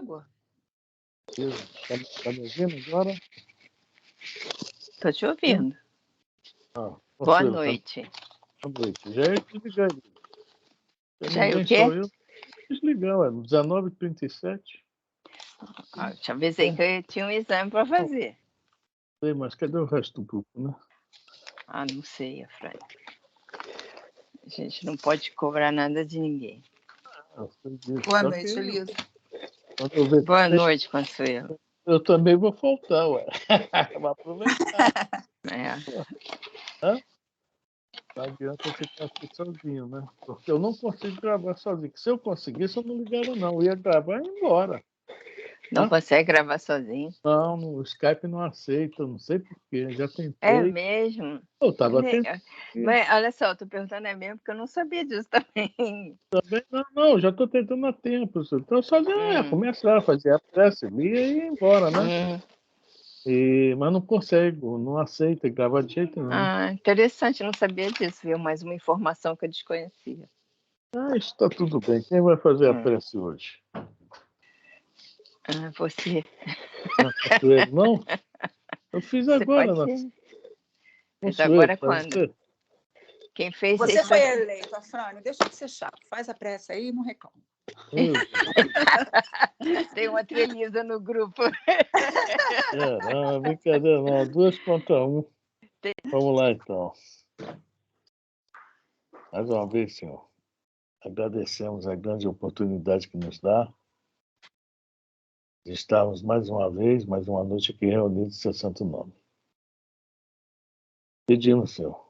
água. Está me ouvindo agora? Estou te ouvindo. Boa noite. Boa noite. Já ia desligar. Já é o quê? Só eu desligar, 19h37. Eu te avisei que eu tinha um exame para fazer. Sei, mas cadê o resto do grupo, né? Não sei, Efraim. A gente não pode cobrar nada de ninguém. Boa noite, Elisa. Boa noite, Consuelo. Eu também vou faltar, ué. Vou aproveitar. Não adianta eu ficar aqui sozinho, né? Porque eu não consigo gravar sozinho. Se eu conseguisse, eu não ligava, não. Eu ia gravar e ir embora. Não consegue gravar sozinho? Não, o Skype não aceita, não sei porquê. Já tentei. É mesmo? Eu estava tentando. Mas olha só, eu tô perguntando mesmo porque eu não sabia disso também. Também não, já estou tentando há tempo. Então, sozinho, começar a fazer a prece, lia e ir embora, né? Mas não consigo, não aceita gravar de jeito nenhum. Interessante, não sabia disso, viu? Mais uma informação que eu desconhecia. Está tudo bem. Quem vai fazer a prece hoje? Você. Não? Eu fiz agora. Mas agora quando? Quem fez Você foi eleito, Afrânio. Deixa de ser chato. Faz a prece aí e não reclama. Tem uma treliza no grupo. Não, brincadeira não. 2 contra 1. Vamos lá, então. Mais uma vez, Senhor, agradecemos a grande oportunidade que nos dá de estarmos mais uma vez, mais uma noite aqui reunidos em seu santo nome. Pedimos, Senhor,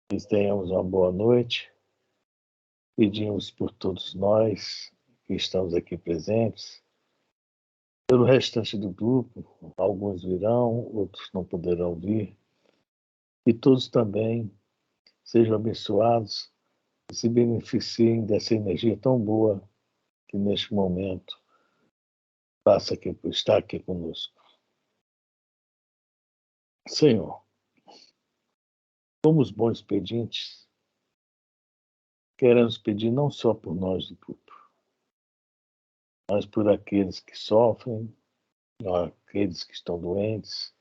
que tenhamos uma boa noite. Pedimos por todos nós que estamos aqui presentes, pelo restante do grupo, alguns virão, outros não poderão vir, e todos também sejam abençoados e se beneficiem dessa energia tão boa que neste momento está aqui conosco. Senhor, como os bons pedintes, queremos pedir não só por nós do grupo, mas por aqueles que sofrem, aqueles que estão doentes,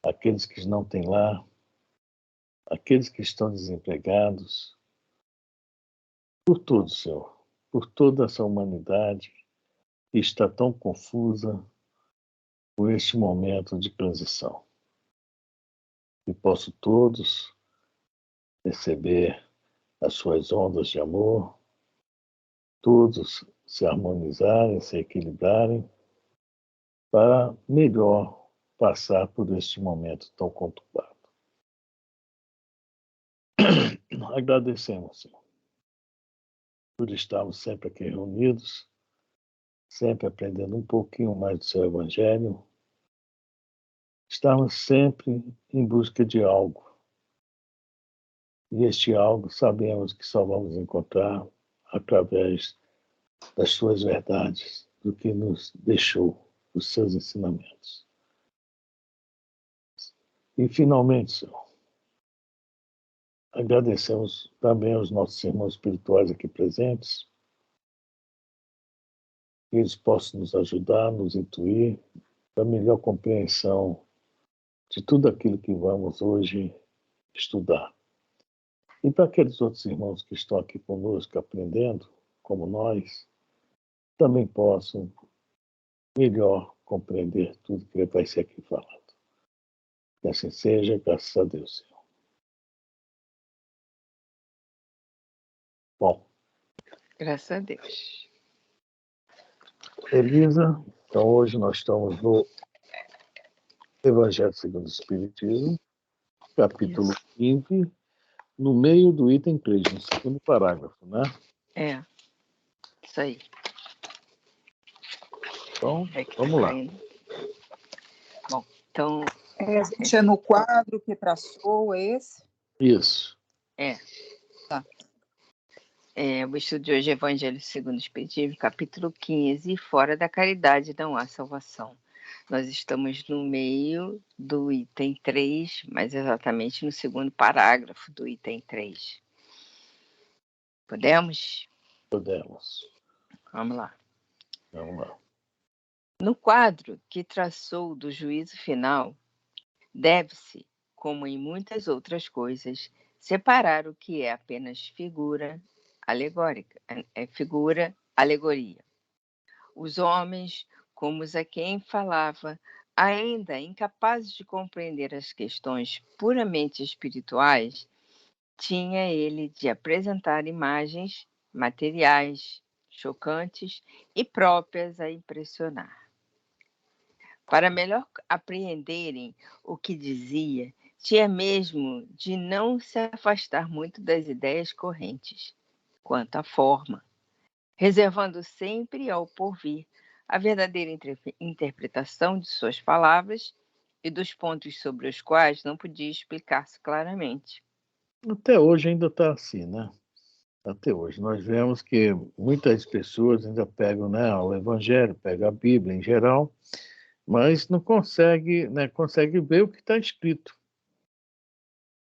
aqueles que não têm lar, aqueles que estão desempregados, por todos, Senhor, por toda essa humanidade que está tão confusa por este momento de transição. Que possam todos receber as suas ondas de amor, todos se harmonizarem, se equilibrarem, para melhor passar por este momento tão conturbado. Agradecemos, Senhor, por estarmos sempre aqui reunidos, sempre aprendendo um pouquinho mais do seu Evangelho. Estamos sempre em busca de algo. E este algo sabemos que só vamos encontrar através das suas verdades, do que nos deixou, os seus ensinamentos. E, finalmente, Senhor, agradecemos também aos nossos irmãos espirituais aqui presentes, que eles possam nos ajudar, nos intuir, para melhor compreensão de tudo aquilo que vamos hoje estudar. E para aqueles outros irmãos que estão aqui conosco aprendendo, como nós, também possam melhor compreender tudo que vai ser aqui falado. Que assim seja, graças a Deus, Senhor. Bom. Graças a Deus. Elisa, então hoje nós estamos no Evangelho segundo o Espiritismo, capítulo 15, no meio do item 3, no segundo parágrafo, né? Isso aí. Então, vamos lá. Bom, então... A gente é no quadro que traçou, é esse? Isso. Tá. O estudo de hoje é Evangelho segundo o Espiritismo, capítulo 15, fora da caridade não há salvação. Nós estamos no meio do item 3, mais exatamente no segundo parágrafo do item 3. Podemos? Podemos. Vamos lá. Vamos lá. No quadro que traçou do juízo final, deve-se, como em muitas outras coisas, separar o que é apenas figura alegórica, figura, alegoria. Os homens, como os a quem falava, ainda incapazes de compreender as questões puramente espirituais, tinha ele de apresentar imagens materiais, chocantes e próprias a impressionar. Para melhor apreenderem o que dizia, tinha mesmo de não se afastar muito das ideias correntes, quanto à forma, reservando sempre ao porvir a verdadeira interpretação de suas palavras e dos pontos sobre os quais não podia explicar-se claramente. Até hoje ainda está assim, né? Até hoje. Nós vemos que muitas pessoas ainda pegam, né, o Evangelho, pegam a Bíblia em geral, mas não consegue, né, consegue ver o que está escrito.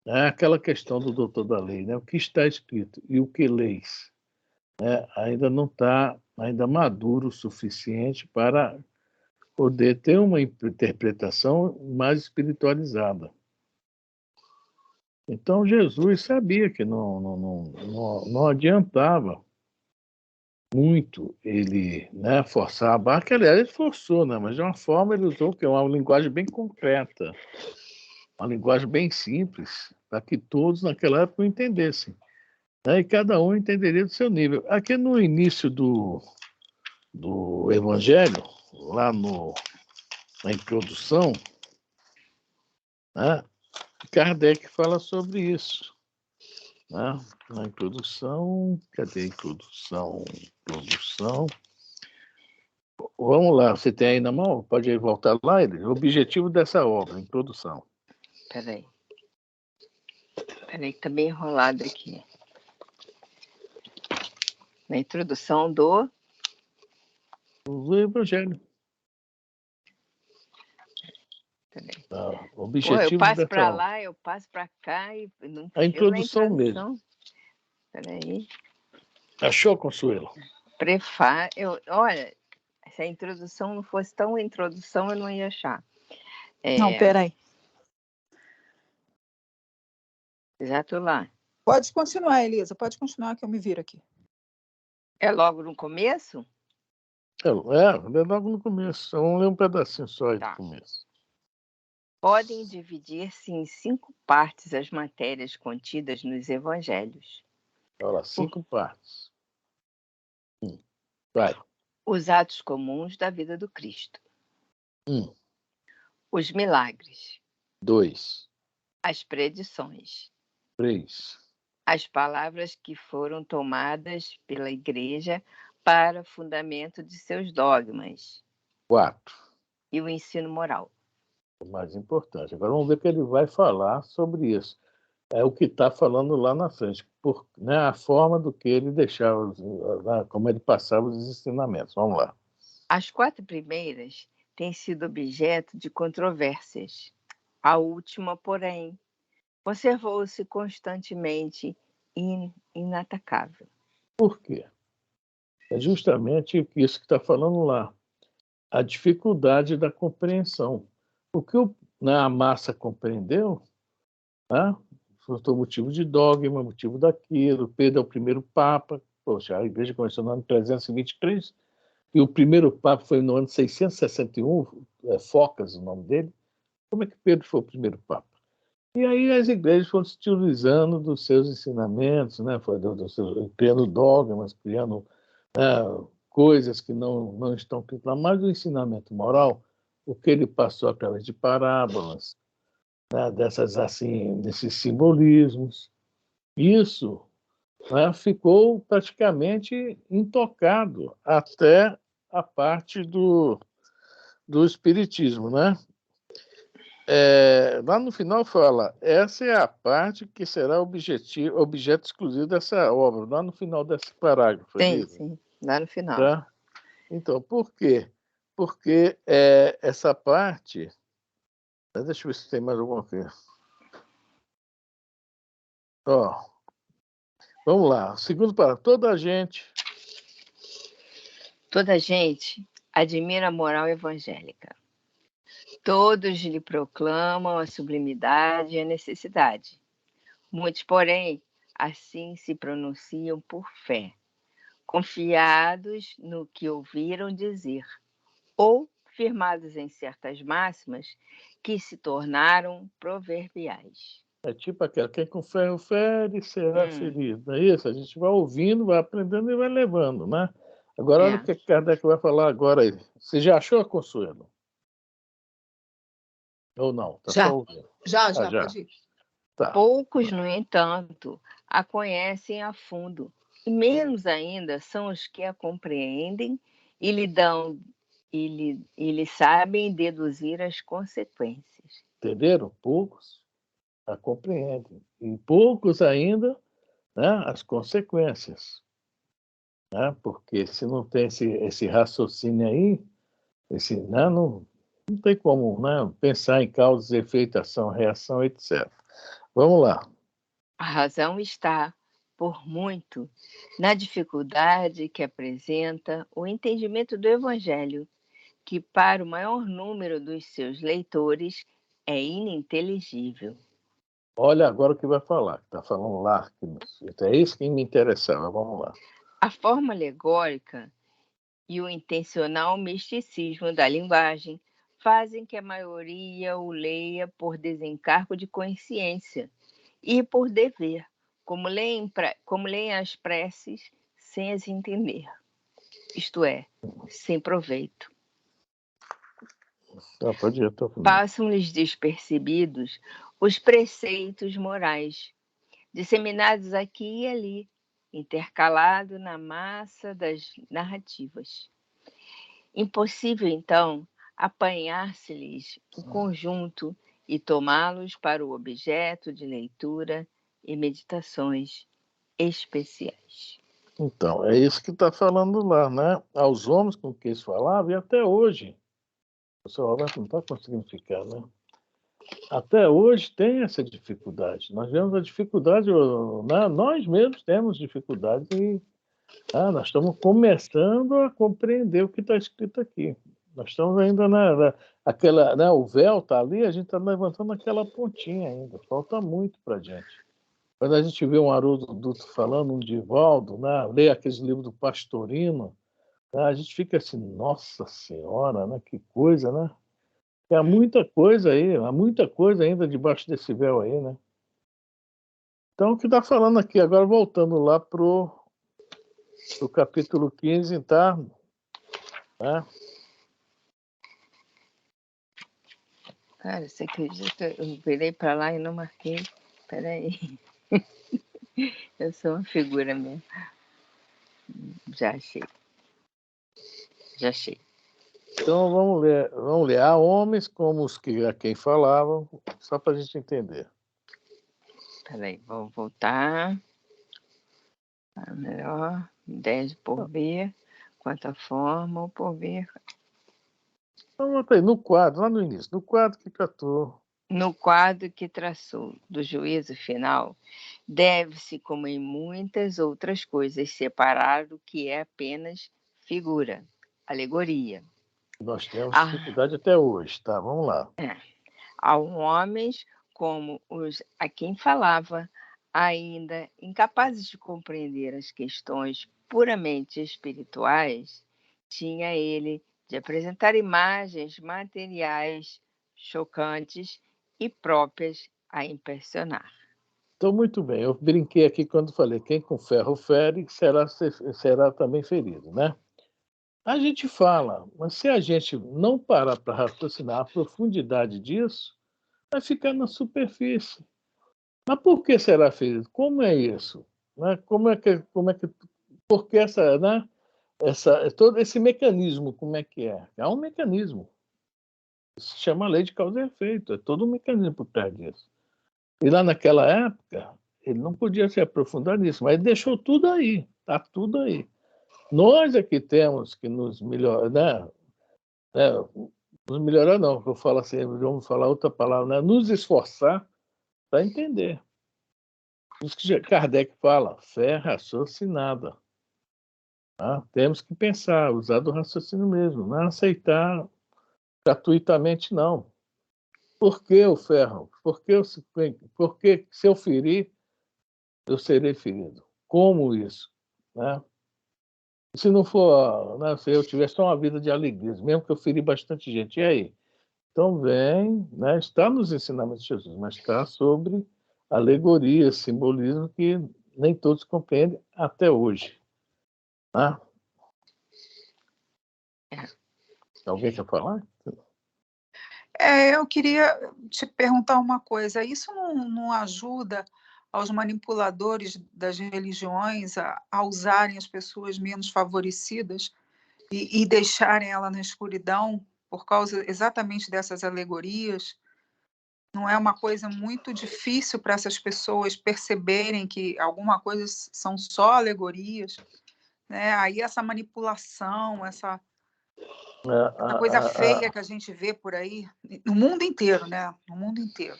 É aquela questão do doutor da lei, né? O que está escrito e o que leis, né? Ainda não está ainda maduro o suficiente para poder ter uma interpretação mais espiritualizada. Então Jesus sabia que não adiantava muito ele, né, forçar a barra, que aliás ele forçou, né, mas de uma forma ele usou que é uma linguagem bem concreta, uma linguagem bem simples, para que todos naquela época o entendessem, né, e cada um entenderia do seu nível. Aqui no início do Evangelho, lá na introdução, né, Kardec fala sobre isso. Né? Na introdução, cadê a introdução? Introdução. Vamos lá, você tem aí na mão? Pode aí voltar lá, ele. O objetivo dessa obra, introdução. Peraí, que tá bem enrolado aqui. Na introdução do Evangelho. Peraí. O Eu objetivo passo dessa para obra. lá, eu passo para cá e não A chego na introdução mesmo. introdução. Peraí. Achou, Consuelo? Olha, se a introdução não fosse tão introdução, eu não ia achar. Não, peraí. Já estou lá. Pode continuar, Elisa. Pode continuar que eu me viro aqui. É logo no começo? É logo no começo. Vamos ler um pedacinho só aí do começo. Podem dividir-se em 5 partes as matérias contidas nos evangelhos. Olha lá, 5 partes. Vai. Os atos comuns da vida do Cristo. Os milagres. 2. As predições. 3. As palavras que foram tomadas pela Igreja para fundamento de seus dogmas. 4. E o ensino moral. O mais importante. Agora vamos ver o que ele vai falar sobre isso. É o que está falando lá na frente, né, a forma do que ele deixava, como ele passava os ensinamentos. Vamos lá. As 4 primeiras têm sido objeto de controvérsias. A última, porém, conservou-se constantemente inatacável. Por quê? É justamente isso que está falando lá. A dificuldade da compreensão. O que a massa compreendeu, né, foi motivo de dogma, motivo daquilo. Pedro é o primeiro Papa. Poxa, a igreja começou no ano 323, e o primeiro Papa foi no ano 661, Focas, o nome dele. Como é que Pedro foi o primeiro Papa? E aí as igrejas foram se utilizando dos seus ensinamentos, né? Criando dogmas, criando coisas que não estão lá, mas o ensinamento moral, o que ele passou através de parábolas, né? Desses simbolismos, isso, né, ficou praticamente intocado até a parte do espiritismo, né? Lá no final fala, essa é a parte que será objeto exclusivo dessa obra, lá no final desse parágrafo. Sim, lá no final. Tá? Então, por quê? Porque essa parte... Deixa eu ver se tem mais alguma coisa. Vamos lá. Segundo parágrafo. Toda gente, admira a moral evangélica. Todos lhe proclamam a sublimidade e a necessidade. Muitos, porém, assim se pronunciam por fé, confiados no que ouviram dizer, ou firmados em certas máximas que se tornaram proverbiais. É tipo aquela, quem com ferro fere será ferido. É isso? A gente vai ouvindo, vai aprendendo e vai levando, né? Agora, olha o que Kardec vai falar agora aí. Você já achou a Consuelo? Ou não? Tá Já, só ouvindo. já, Já. pode ir. Tá. Poucos, no entanto, a conhecem a fundo, e menos ainda são os que a compreendem e lhe sabem deduzir as consequências. Entenderam? Poucos a compreendem. E poucos ainda, né, as consequências. Né? Porque se não tem esse raciocínio aí, né, não tem como, né, pensar em causas, efeito, ação, reação, etc. Vamos lá. A razão está, por muito, na dificuldade que apresenta o entendimento do Evangelho, que para o maior número dos seus leitores é ininteligível. Olha agora o que vai falar. Está falando lá. É isso que me interessava. Vamos lá. A forma alegórica e o intencional misticismo da linguagem fazem que a maioria o leia por desencargo de consciência e por dever, como leem as preces sem as entender, isto é, sem proveito. Pode ir, Passam-lhes despercebidos os preceitos morais, disseminados aqui e ali, intercalado na massa das narrativas. Impossível, então, apanhar-se-lhes o conjunto e tomá-los para o objeto de leitura e meditações especiais. Então, é isso que está falando lá, né? Aos homens com quem eles falavam, e até hoje. O seu Roberto não está conseguindo ficar, né? Até hoje tem essa dificuldade. Nós vemos a dificuldade, né? Nós mesmos temos dificuldade e nós estamos começando a compreender o que está escrito aqui. Nós estamos ainda aquela, né? O véu está ali, a gente está levantando aquela pontinha ainda. Falta muito para a gente. Quando a gente vê um Haroldo Dutra falando, um Divaldo, né? Lê aqueles livros do Pastorino, né? A gente fica assim, nossa senhora, né? Que coisa, né? Há muita coisa aí, há muita coisa ainda debaixo desse véu aí, né? Então, o que está falando aqui, agora voltando lá pro capítulo 15, tá? Né? Cara, você acredita? Eu virei para lá e não marquei. Peraí. Eu sou uma figura mesmo. Já achei. Então, vamos ler. Há homens como os que a quem falavam, só para a gente entender. Peraí, vou voltar. Melhor, 10 por B, quanto a forma, o por B. Então, volta aí, no quadro, lá no início, no quadro que catou. No quadro que traçou do juízo final, deve-se, como em muitas outras coisas, separar o que é apenas figura, alegoria. Nós temos dificuldade até hoje, tá? Vamos lá. Há homens como os a quem falava, ainda incapazes de compreender as questões puramente espirituais, tinha ele de apresentar imagens materiais chocantes e próprias a impressionar. Então, muito bem. Eu brinquei aqui quando falei, quem com ferro fere, será também ferido, né? A gente fala, mas se a gente não parar para raciocinar a profundidade disso, vai ficar na superfície. Mas por que será ferido? Como é isso? Né? Por que essa, né? Todo esse mecanismo, como é que é? É um mecanismo. Se chama lei de causa e efeito. É todo um mecanismo por trás disso. E lá naquela época, ele não podia se aprofundar nisso, mas ele deixou tudo aí. Está tudo aí. Nós é que temos que nos melhorar, né? Nos melhorar não, eu falo assim, vamos falar outra palavra, né? Nos esforçar para entender. Isso que Kardec fala, fé raciocinada. Tá? Temos que pensar, usar do raciocínio mesmo, não é aceitar gratuitamente, não. Por que o ferro? Por que se eu ferir, eu serei ferido? Como isso? Né? Se não for, né, se eu tiver só uma vida de alegrias, mesmo que eu feri bastante gente, e aí? Então vem, né, está nos ensinamentos de Jesus, mas está sobre alegoria, simbolismo que nem todos compreendem até hoje. Né? Alguém quer falar? Eu queria te perguntar uma coisa. Isso não ajuda aos manipuladores das religiões a usarem as pessoas menos favorecidas e deixarem ela na escuridão por causa exatamente dessas alegorias? Não é uma coisa muito difícil para essas pessoas perceberem que alguma coisa são só alegorias, né? Aí essa manipulação, essa coisa feia que a gente vê por aí, no mundo inteiro, né? No mundo inteiro.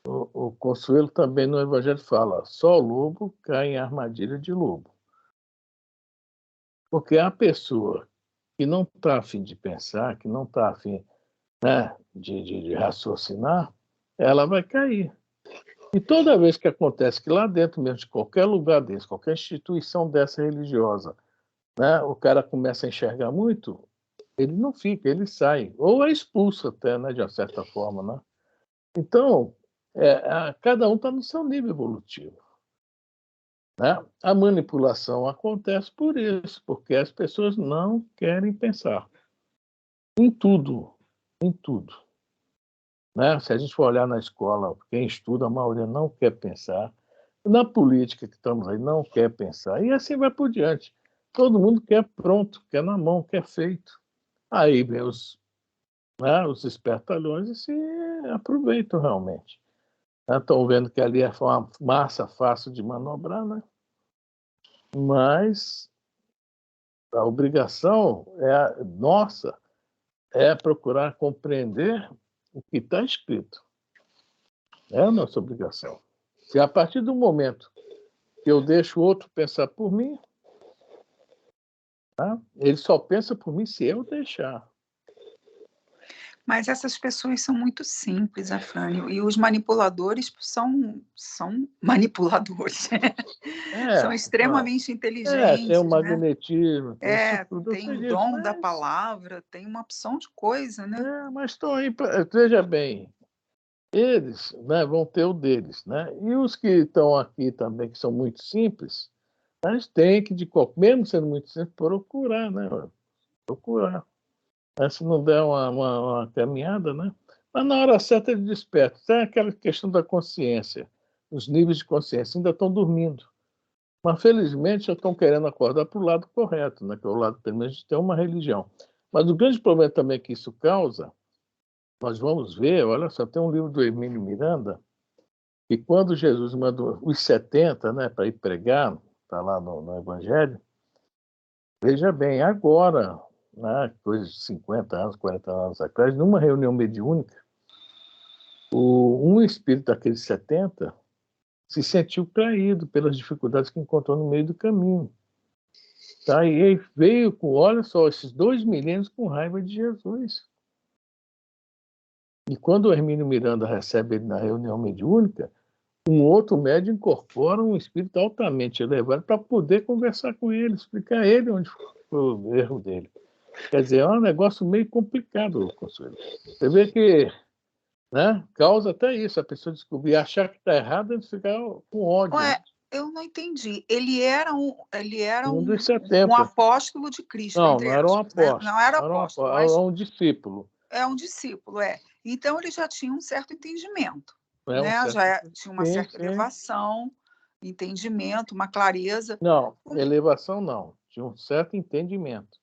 O Consuelo também no Evangelho fala: só o lobo cai em armadilha de lobo. Porque a pessoa que não está a fim de pensar, que não está a fim, né, de raciocinar, ela vai cair. E toda vez que acontece que lá dentro mesmo, de qualquer lugar desse, qualquer instituição dessa religiosa, né, o cara começa a enxergar muito, ele não fica, ele sai. Ou é expulso até, né, de uma certa forma. Né? Então, cada um está no seu nível evolutivo. Né? A manipulação acontece por isso, porque as pessoas não querem pensar em tudo, em tudo. Né? Se a gente for olhar na escola, quem estuda, a maioria não quer pensar. Na política que estamos aí, não quer pensar. E assim vai por diante. Todo mundo quer pronto, quer na mão, quer feito. Aí vem né, os espertalhões e se aproveitam realmente. Estão vendo que ali é uma massa fácil de manobrar, né? Mas a obrigação nossa é procurar compreender o que está escrito. É a nossa obrigação. Se a partir do momento que eu deixo o outro pensar por mim, tá? Ele só pensa por mim se eu deixar. Mas essas pessoas são muito simples, Afrânio, e os manipuladores são manipuladores. São extremamente Tem o inteligentes, né? magnetismo, tem isso tudo, eu Tem sei o disso, dom da palavra, tem uma opção de coisa, né? mas estão aí, veja bem, eles, né, vão ter o deles, né? E os que estão aqui também, que são muito simples, eles têm que, mesmo sendo muito simples, procurar, né? Procurar. Se não der uma caminhada, né? Mas na hora certa ele desperta. Tem aquela questão da consciência. Os níveis de consciência ainda estão dormindo. Mas, felizmente, já estão querendo acordar para o lado correto, né? Que é o lado, pelo menos, de ter uma religião. Mas o grande problema também que isso causa, nós vamos ver, olha só, tem um livro do Hermínio Miranda, que quando Jesus mandou os 70, né, para ir pregar, está lá no Evangelho, veja bem, agora, né, coisa de 50 anos, 40 anos atrás, numa reunião mediúnica, um espírito daqueles 70 se sentiu traído pelas dificuldades que encontrou no meio do caminho. Tá? E ele veio com, olha só, esses 2 milênios com raiva de Jesus. E quando o Hermínio Miranda recebe ele na reunião mediúnica, um outro médium incorpora um espírito altamente elevado para poder conversar com ele, explicar a ele onde foi o erro dele. Quer dizer, é um negócio meio complicado, Consuelo. Você vê que, né, causa até isso, a pessoa descobrir, achar que está errado e ficar com ódio. Ué, Né? eu não entendi. Ele era Um dos um 70. apóstolo de Cristo, Não, entre não era um aspas, né? apóstolo. Não era Era apóstolo, era mas um discípulo. é um discípulo, é. Então ele já tinha um certo entendimento, É um né? certo. Tinha uma Sim, certa sim. elevação, entendimento, uma clareza. Não, elevação não. Tinha um certo entendimento.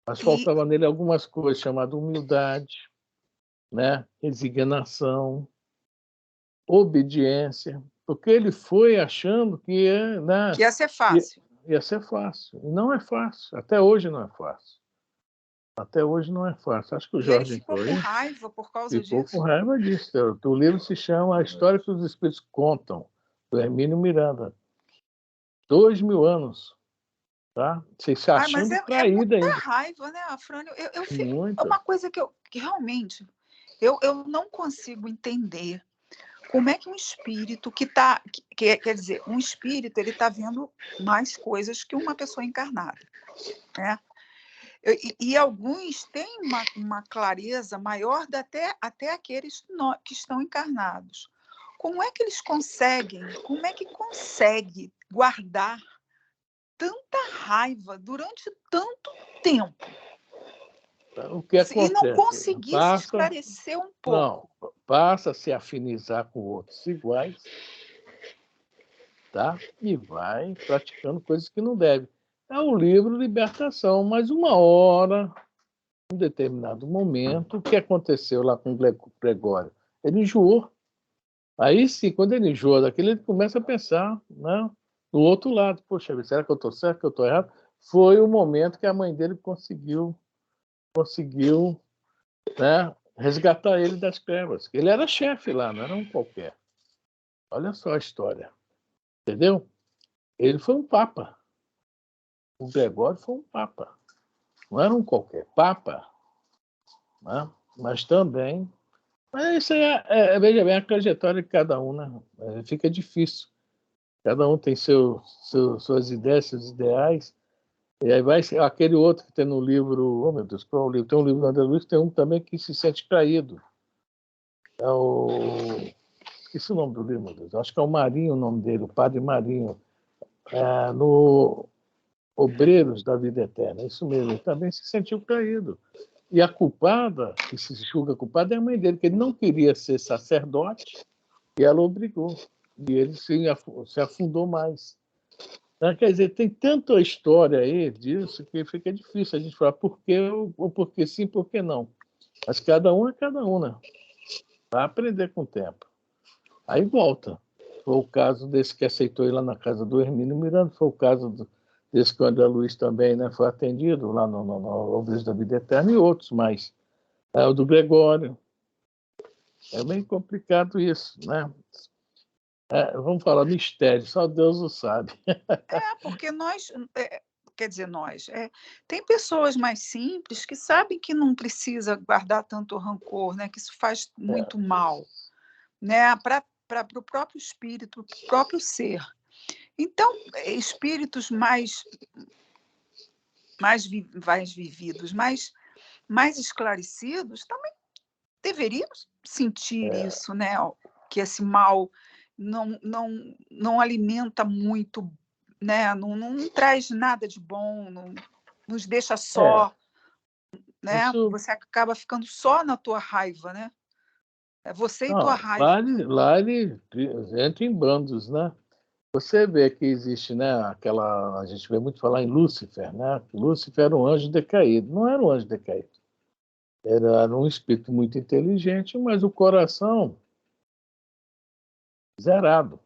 Mas E, faltava nele algumas coisas, chamadas humildade, né? Resignação, obediência, porque ele foi achando que né, que ia ser ia, fácil. ia ser fácil. E não é fácil. Até hoje não é fácil. Até hoje não é fácil. Acho que o E ele Jorge ficou entrou com aí. raiva por causa Ficou com disso. raiva disso. O livro se chama A História que os Espíritos Contam, do Hermínio Miranda. 2000 anos. Tá? Se Mas achando é traída muita ainda. raiva, né, Afrânio? É Muita. uma coisa que realmente eu não consigo entender como é que um espírito quer dizer, um espírito ele está vendo mais coisas que uma pessoa encarnada, né? E alguns têm uma clareza maior até aqueles que estão encarnados. Como é que consegue guardar tanta raiva durante tanto tempo O que e não acontece? conseguir se esclarecer um Não, pouco? passa a se afinizar com outros iguais, tá? E vai praticando coisas que não deve. É o livro Libertação, mas uma hora, em um determinado momento, o que aconteceu lá com o Gregório? Ele enjoou. Aí sim, quando ele enjoa daquilo, ele começa a pensar, né, no outro lado. Poxa, será que eu estou certo, que eu estou errado? Foi o momento que a mãe dele conseguiu, né, resgatar ele das trevas. Ele era chefe lá, não era um qualquer. Olha só a história, entendeu? Ele foi um papa. O Gregório foi um papa. Não era um qualquer papa, né? Mas também. Mas isso aí veja bem, a trajetória de cada um, né? Fica difícil. Cada um tem suas ideias, seus ideais. E aí vai ser aquele outro que tem no livro. Oh, meu Deus, qual é o livro? Tem um livro do André Luiz, tem um também que se sente traído. É o. Esqueci o nome do livro, meu Deus. Acho que é o Marinho o nome dele, o Padre Marinho. No Obreiros da Vida Eterna. Isso mesmo, ele também se sentiu traído. E a culpada, que se julga culpada, é a mãe dele, que ele não queria ser sacerdote e ela obrigou. E ele se afundou mais. Quer dizer, tem tanta história aí disso que fica difícil a gente falar por quê, ou por que sim, por que não. Mas cada um é cada um, né? Vai aprender com o tempo. Aí volta. Foi o caso desse que aceitou ir lá na casa do Hermínio Miranda, foi o caso desse que o André Luiz também, né, foi atendido lá no Obreiros da Vida Eterna e outros mais. O do Gregório. É meio complicado isso, né? Vamos falar mistério, só Deus o sabe. Porque quer dizer, tem pessoas mais simples que sabem que não precisa guardar tanto rancor, né? Que isso faz muito mal, né? Para o próprio espírito, para o próprio ser. Então, espíritos mais vividos, mais esclarecidos, também deveriam sentir isso, né? Que esse mal não alimenta muito, né? Não traz nada de bom, não nos deixa só, né? Isso, Você acaba ficando só na tua raiva, né? É você e tua não, raiva. lá ele entra em bandos, né? Você vê que existe, né, a gente vê muito falar em Lúcifer, né? Lúcifer era um anjo decaído. Não era um anjo decaído. Era um espírito muito inteligente, mas o coração zerado,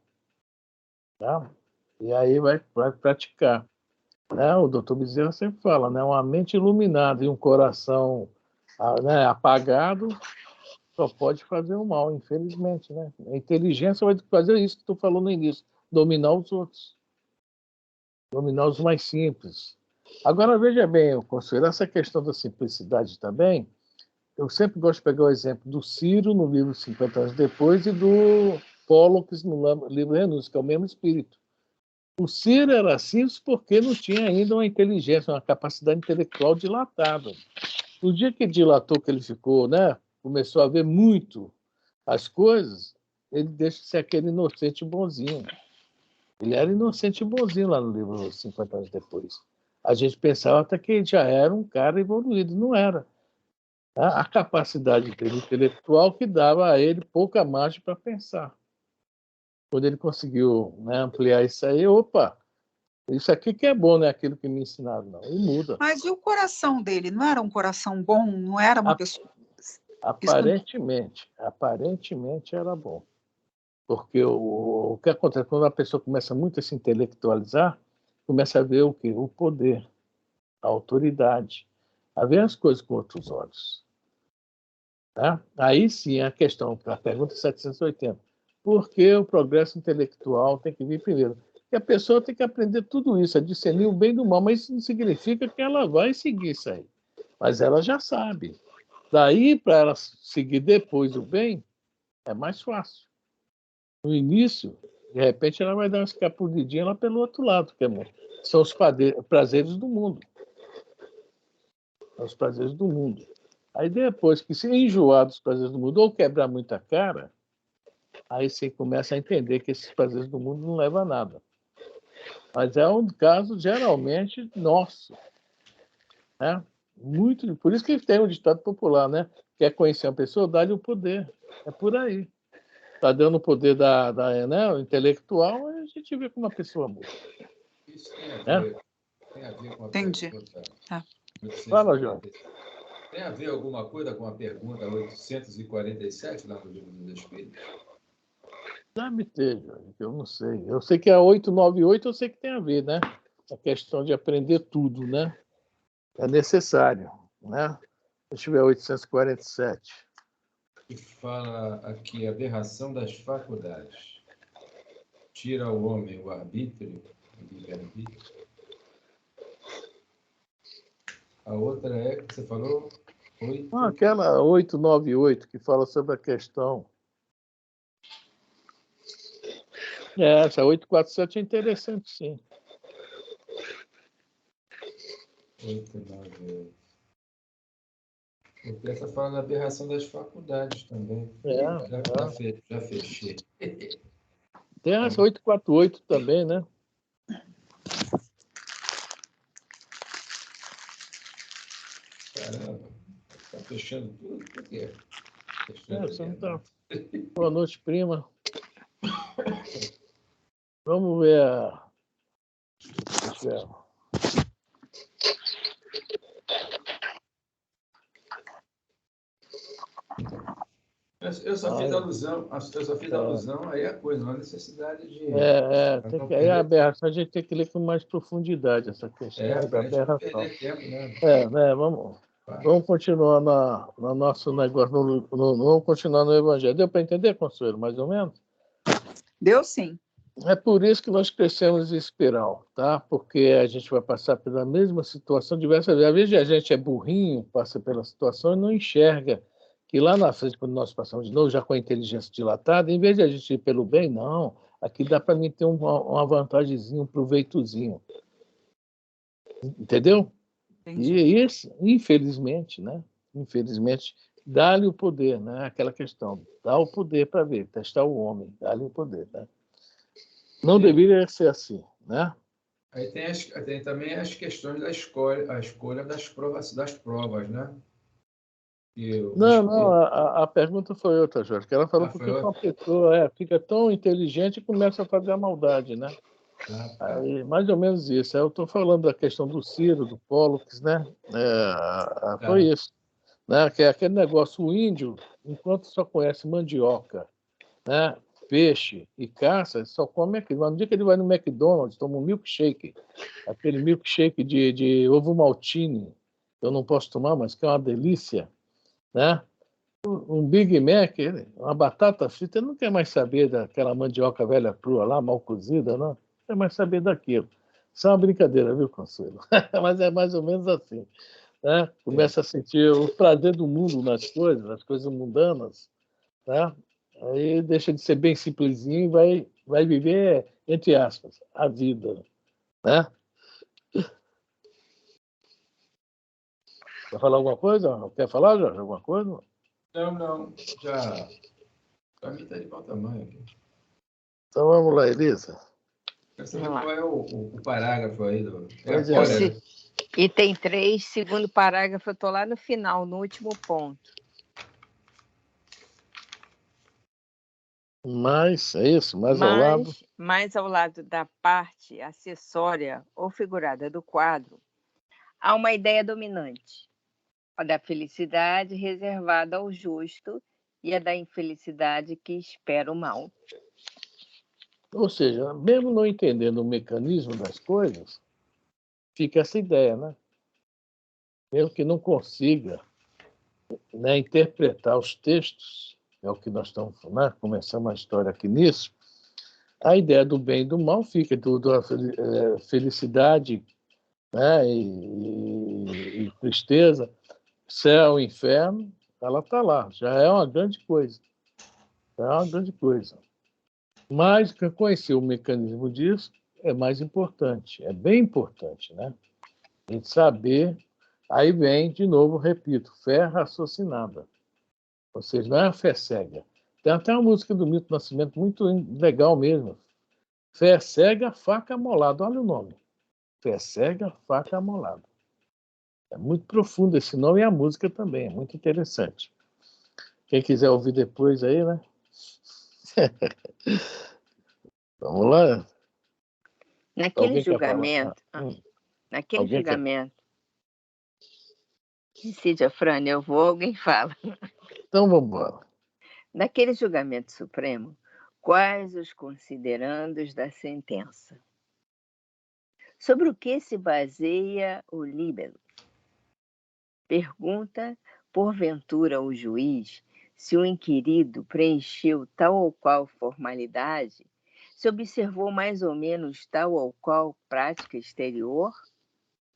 tá? E aí vai praticar. Né? O doutor Bezerra sempre fala, né? Uma mente iluminada e um coração, né, apagado só pode fazer o mal, infelizmente, né? A inteligência vai fazer isso que tu falou no início, dominar os outros, dominar os mais simples. Agora, veja bem, Consuelo, essa questão da simplicidade também, eu sempre gosto de pegar o exemplo do Ciro no livro 50 anos depois e do Pollux no livro Renúncia, que é o mesmo espírito. O Ciro era simples porque não tinha ainda uma inteligência, uma capacidade intelectual dilatada. No dia que dilatou, que ele ficou, né, começou a ver muito as coisas, ele deixa de ser aquele inocente bonzinho. Ele era inocente bonzinho lá no livro 50 anos depois. A gente pensava até que ele já era um cara evoluído, não era. A capacidade dele intelectual que dava a ele pouca margem para pensar. Quando ele conseguiu, né, ampliar isso aí, opa, isso aqui que é bom, não é aquilo que me ensinaram, não. E muda. Mas e o coração dele? Não era um coração bom? Não era uma pessoa. Isso... Aparentemente era bom. Porque o que acontece quando a pessoa começa muito a se intelectualizar, começa a ver o quê? O poder, a autoridade, a ver as coisas com outros olhos. Tá? Aí sim a questão, a pergunta 780. Por que o progresso intelectual tem que vir primeiro? que a pessoa tem que aprender tudo isso, a discernir o bem do mal, mas isso não significa que ela vai seguir isso aí. Mas ela já sabe. Daí, para ela seguir depois o bem, é mais fácil. No início, de repente, ela vai dar uma escapudidinha lá pelo outro lado, que são os prazeres do mundo. São os prazeres do mundo. Aí depois que se enjoar dos prazeres do mundo ou quebrar muita cara, aí você começa a entender que esses prazeres do mundo não levam a nada. Mas é um caso, geralmente, nosso. Né? Muito, por isso que tem um ditado popular, né? Quer conhecer uma pessoa, dá-lhe o poder. É por aí. Está dando o poder né, o intelectual, a gente vê como uma pessoa muda. Isso tem a Né? ver, tem a ver com a Entendi. pergunta. Tá. Fala, João. Tem a ver alguma coisa com a pergunta 847 lá no Livro dos Espíritos? Deve ter, Jorge, eu não sei. Eu sei que a 898 eu sei que tem a ver, né? A questão de aprender tudo, né? É necessário, né? Deixa eu ver a 847. Que fala aqui, aberração das faculdades. Tira ao homem o arbítrio, o livre-arbítrio. A outra é, que você falou? 8... Aquela 898 que fala sobre a questão. Essa 847 é interessante, sim. 898. Porque essa fala da aberração das faculdades também. Já fechei. Tem essa 848 também, né? Caramba, está fechando tudo? Por quê? Fechando Você não aqui, tá... Boa noite, prima. Vamos ver a... Deixa eu ver. Eu só fiz alusão aí a coisa, uma necessidade de... Aí a aberração, a gente tem que ler com mais profundidade essa questão da aberração. Perder tempo, né? Vamos continuar no nosso negócio, vamos continuar no Evangelho. Deu para entender, Consuelo, mais ou menos? Deu sim. É por isso que nós crescemos em espiral, tá? Porque a gente vai passar pela mesma situação diversas vezes. Às vezes a gente é burrinho, passa pela situação e não enxerga que lá na frente, quando nós passamos de novo, já com a inteligência dilatada, em vez de a gente ir pelo bem, não. Aqui dá para mim ter uma vantagemzinha, um proveitozinho. Entendeu? Entendi. E isso, infelizmente, né? Infelizmente, dá-lhe o poder, né? Aquela questão, dá o poder para ver, testar o homem, dá-lhe o poder, né? Não deveria ser assim, né? Aí tem também as questões da escolha, a escolha das provas, né? Não, a pergunta foi outra, Jorge, que ela falou porque uma pessoa fica tão inteligente e começa a fazer a maldade, né? Aí, mais ou menos isso. Eu estou falando da questão do Ciro, do Pólux, né? Foi isso. Né? Que é aquele negócio, o índio, enquanto só conhece mandioca, né? Peixe e caça, só come aquilo. Mas no dia que ele vai no McDonald's, toma um milkshake, aquele milkshake de ovo maltine, eu não posso tomar, mas que é uma delícia, né? Um Big Mac, uma batata frita, ele não quer mais saber daquela mandioca velha crua lá, mal cozida, não. Não quer mais saber daquilo. Isso é uma brincadeira, viu, Consuelo? Mas é mais ou menos assim. Né? Começa a sentir o prazer do mundo nas coisas mundanas, né? Aí deixa de ser bem simplesinho e vai viver, entre aspas, a vida. Né? Quer falar alguma coisa? Quer falar, Jorge, alguma coisa? Não. Já. Para mim está de bom tamanho aqui. Então vamos lá, Elisa. Quero saber qual é o parágrafo aí. Item 3, segundo parágrafo, eu estou lá no final, no último ponto. Mais, é isso? Mais ao lado? Mais ao lado da parte acessória ou figurada do quadro, há uma ideia dominante, a da felicidade reservada ao justo e a da infelicidade que espera o mal. Ou seja, mesmo não entendendo o mecanismo das coisas, fica essa ideia, né? Mesmo que não consiga, né, interpretar os textos, é o que nós estamos, né, começamos a história aqui nisso, a ideia do bem e do mal fica, da felicidade, né, e tristeza, céu, inferno, ela está lá, já é uma grande coisa. É uma grande coisa. Mas conhecer o mecanismo disso é mais importante, é bem importante, né? A gente saber, aí vem, de novo, repito, fé raciocinada. Ou seja, não é a fé cega. Tem até uma música do Milton Nascimento muito legal mesmo. Fé cega, faca amolada. Olha o nome. Fé cega, faca amolada. É muito profundo esse nome e a música também, é muito interessante. Quem quiser ouvir depois aí, né? Vamos lá. Naquele Alguém quer falar? julgamento, naquele Alguém quer? julgamento, decide a Frane, eu vou, alguém fala. Então vamos embora. Naquele julgamento supremo, quais os considerandos da sentença? Sobre o que se baseia o líbero? Pergunta, porventura, o juiz se o inquirido preencheu tal ou qual formalidade, se observou mais ou menos tal ou qual prática exterior?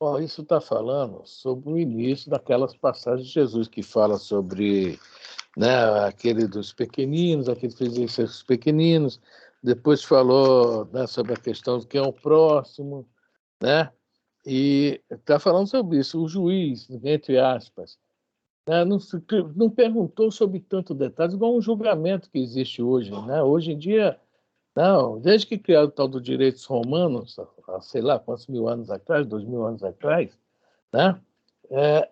Bom, isso está falando sobre o início daquelas passagens de Jesus que fala sobre, né, aquele dos pequeninos, aquele que fez isso aos pequeninos. Depois falou, né, sobre a questão de quem é o próximo, né? E está falando sobre isso. O juiz, entre aspas, né, não perguntou sobre tanto detalhes, igual um julgamento que existe hoje, né? Hoje em dia, não, desde que criaram o tal dos direitos romanos, há sei lá quantos mil anos atrás, 2000 anos atrás, né?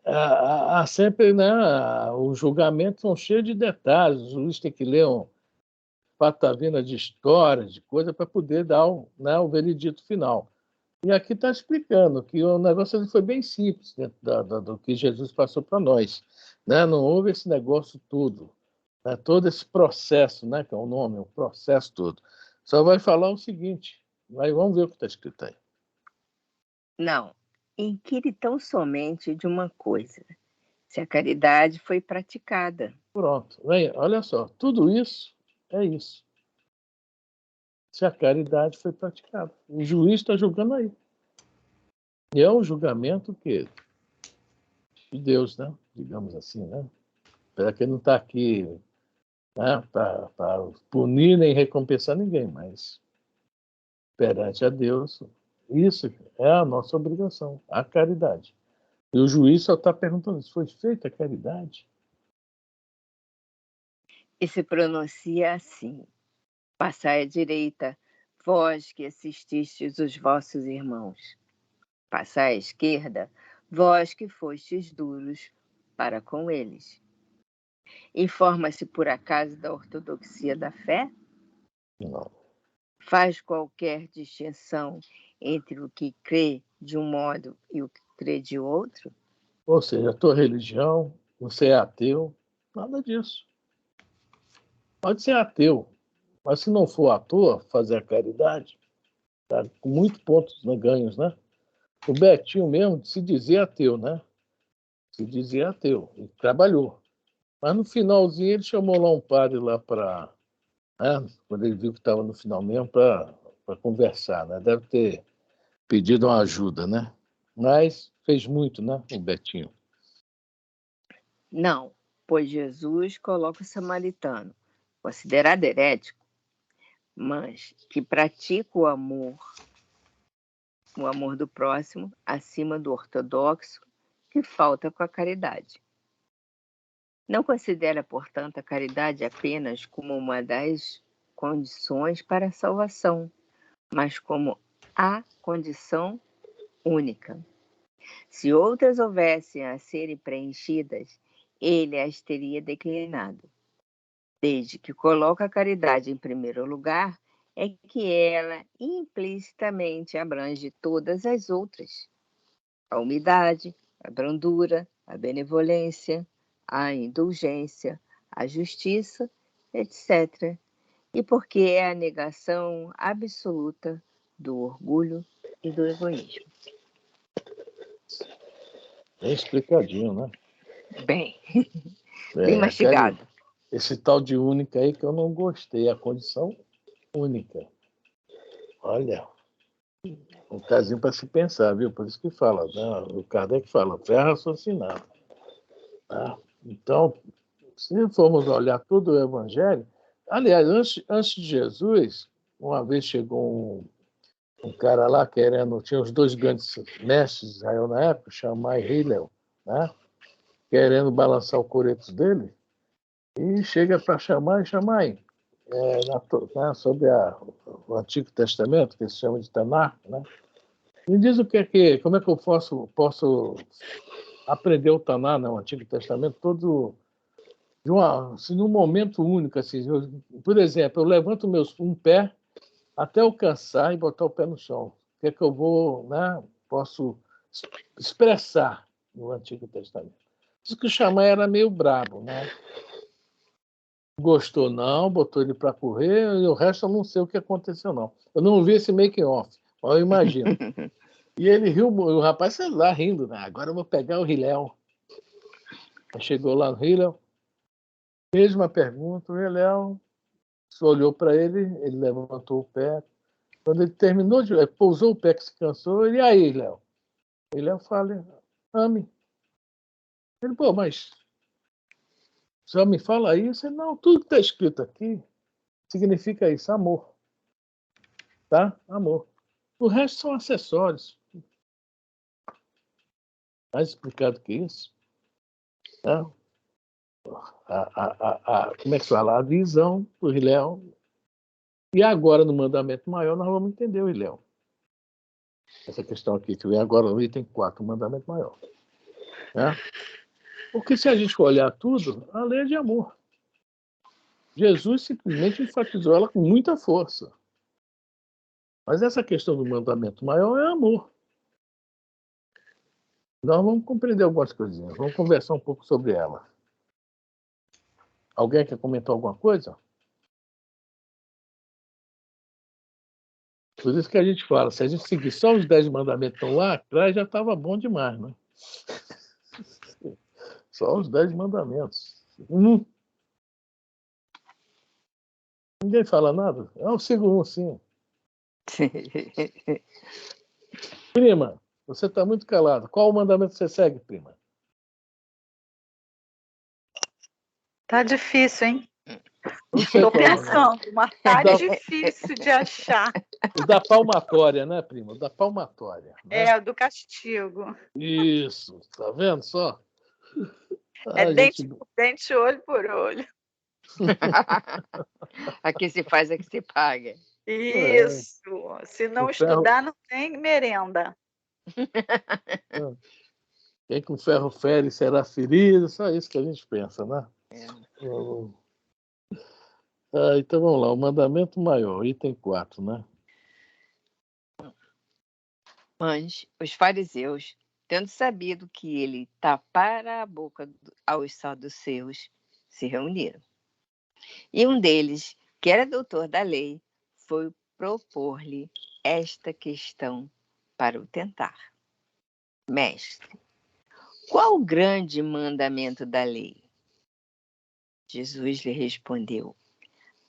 Há sempre, né, os julgamentos são cheios de detalhes, o juiz tem que ler patavina de histórias, de coisa, para poder dar né, o veredito final. E aqui está explicando que o negócio foi bem simples dentro do que Jesus passou para nós. Né? Não houve esse negócio todo, né? Todo esse processo, né, que é o nome, o processo todo. Só vai falar o seguinte, vamos ver o que está escrito aí. Não, inquire tão somente de uma coisa, se a caridade foi praticada. Pronto, olha só, tudo isso é isso. Se a caridade foi praticada. O juiz está julgando aí. E é um julgamento que de Deus, né? Digamos assim, né? Espera que ele não está aqui, né, para punir nem recompensar ninguém, mas perante a Deus, isso é a nossa obrigação, a caridade. E o juiz só está perguntando se foi feita a caridade. E se pronuncia assim: passai à direita, vós que assististes os vossos irmãos. Passai à esquerda, vós que fostes duros para com eles. Informa-se por acaso da ortodoxia da fé? Não. Faz qualquer distinção entre o que crê de um modo e o que crê de outro? Ou seja, a tua religião, você é ateu, nada disso. Pode ser ateu, mas se não for à toa fazer a caridade, tá com muitos pontos, né, ganhos, né? O Betinho mesmo se dizia ateu, né? Se dizia ateu, e trabalhou. Mas no finalzinho ele chamou lá um padre lá para, né, quando ele viu que estava no final mesmo, para conversar, né? Deve ter pedido uma ajuda, né? Mas fez muito, né, o Betinho. Não, pois Jesus coloca o samaritano, considerado herético, mas que pratica o amor do próximo, acima do ortodoxo, que falta com a caridade. Não considera, portanto, a caridade apenas como uma das condições para a salvação, mas como a condição única. Se outras houvessem a serem preenchidas, ele as teria declinado. Desde que coloca a caridade em primeiro lugar, é que ela implicitamente abrange todas as outras: a humildade, a brandura, a benevolência, a indulgência, a justiça, etc. E porque é a negação absoluta do orgulho e do egoísmo. Bem explicadinho, né? Bem, bem mastigado. Esse tal de única aí que eu não gostei, a condição única. Olha, um casinho para se pensar, viu? Por isso que fala, né? O Kardec fala, fé raciocinada. Tá? Então, se formos olhar todo o Evangelho, aliás, antes de Jesus, uma vez chegou um cara lá querendo, tinha os dois grandes mestres de Israel na época, Shammai e Hillel, né? Querendo balançar o coreto dele, e chega para Shammai, sobre o Antigo Testamento, que se chama de Tanakh, né? Me diz como é que eu posso aprender o Tanakh, né, o Antigo Testamento, todo assim, num momento único. Assim, por exemplo, eu levanto um pé até alcançar e botar o pé no chão. O que é que eu posso expressar no Antigo Testamento? Diz que o Shammai era meio brabo, né? Gostou não, botou ele para correr, e o resto eu não sei o que aconteceu, não. Eu não vi esse making off, mas eu imagino. E ele riu, o rapaz sei lá rindo, né? Agora eu vou pegar o Hillel. Chegou lá no Hillel, fez uma pergunta, o Hillel olhou para ele, ele levantou o pé. Quando ele terminou, pousou o pé que se cansou, ele, e aí, Léo? Ele fala, ame. Ele, pô, mas só me fala isso? Ele, não, tudo que está escrito aqui significa isso, amor. Tá? Amor. O resto são acessórios. Mais explicado que isso. Tá? Como é que fala? A visão do Hillel. E agora, no mandamento maior, nós vamos entender o Hillel. Essa questão aqui, que vem agora no item 4, o mandamento maior. Né? Porque se a gente for olhar tudo, a lei é de amor. Jesus simplesmente enfatizou ela com muita força. Mas essa questão do mandamento maior é amor. Nós vamos compreender algumas coisinhas, vamos conversar um pouco sobre ela. Alguém quer comentar alguma coisa? Por isso que a gente fala, se a gente seguir só os 10 mandamentos que estão lá atrás, já estava bom demais, né? Só os 10 mandamentos. Ninguém fala nada? Eu sigo um, sim. Prima, você está muito calado. Qual o mandamento você segue, prima? Tá difícil, hein? Não sei Tô qual é o mandamento. pensando, mas tá difícil de achar. O da palmatória, né, prima? O da palmatória. Né? É, o do castigo. Isso, tá vendo só? É A dente gente... por dente, olho por olho. Aqui se faz, aqui se paga. Isso. Se não O ferro... estudar, não tem merenda. Quem com ferro fere será ferido, só isso que a gente pensa, né? É. Então vamos lá, o mandamento maior, item 4, né? Mas os fariseus, tendo sabido que ele tapara a boca aos saduceus, se reuniram. E um deles, que era doutor da lei, foi propor-lhe esta questão para o tentar. Mestre, qual o grande mandamento da lei? Jesus lhe respondeu: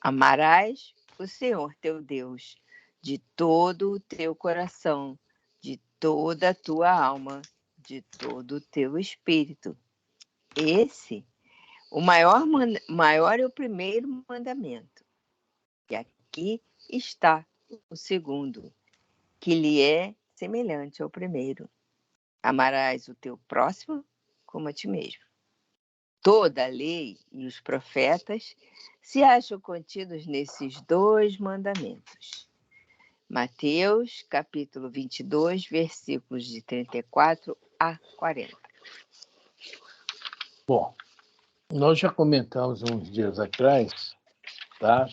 amarás o Senhor teu Deus de todo o teu coração, de toda a tua alma, de todo o teu espírito. Esse, o maior é o primeiro mandamento. E aqui está o segundo, que lhe é semelhante ao primeiro. Amarás o teu próximo como a ti mesmo. Toda a lei e os profetas se acham contidos nesses 2 mandamentos. Mateus, capítulo 22, versículos de 34 a 40. Bom, nós já comentamos uns dias atrás, tá?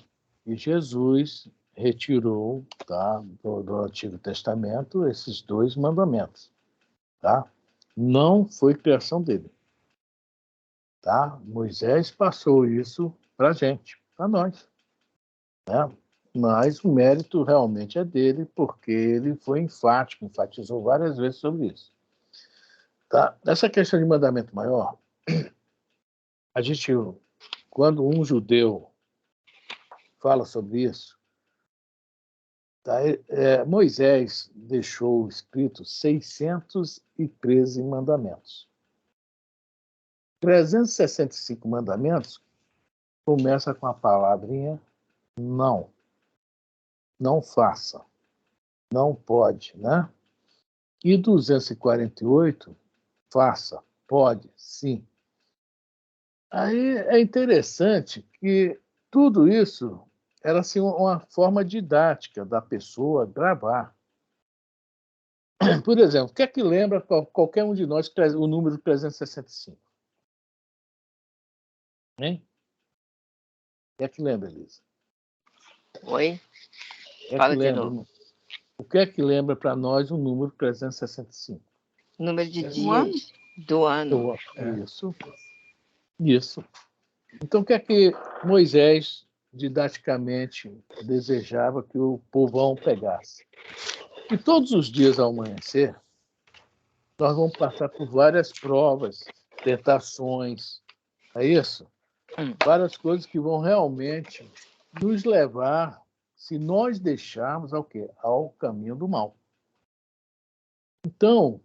E Jesus retirou, tá, do Antigo Testamento esses 2 mandamentos, tá? Não foi criação dele, tá? Moisés passou isso para gente, para nós, né? Mas o mérito realmente é dele, porque ele foi enfático, enfatizou várias vezes sobre isso. Tá? Essa questão de mandamento maior, a gente, quando um judeu fala sobre isso, Tá? Moisés deixou escrito 613 mandamentos. 365 mandamentos começa com a palavrinha não. Não faça. Não pode, né? E 248, faça. Pode, sim. Aí é interessante que tudo isso era assim, uma forma didática da pessoa gravar. Por exemplo, o que é que lembra qualquer um de nós o número 365? Hein? O que é que lembra, Elisa? Oi? O Fala de novo. O que é que lembra para nós o número 365? Número de O ano? dias do ano. Isso. Então, o que é que Moisés didaticamente desejava que o povão pegasse? E todos os dias ao amanhecer, nós vamos passar por várias provas, tentações, é isso? Várias coisas que vão realmente nos levar, se nós deixarmos, ao quê? Ao caminho do mal. Então,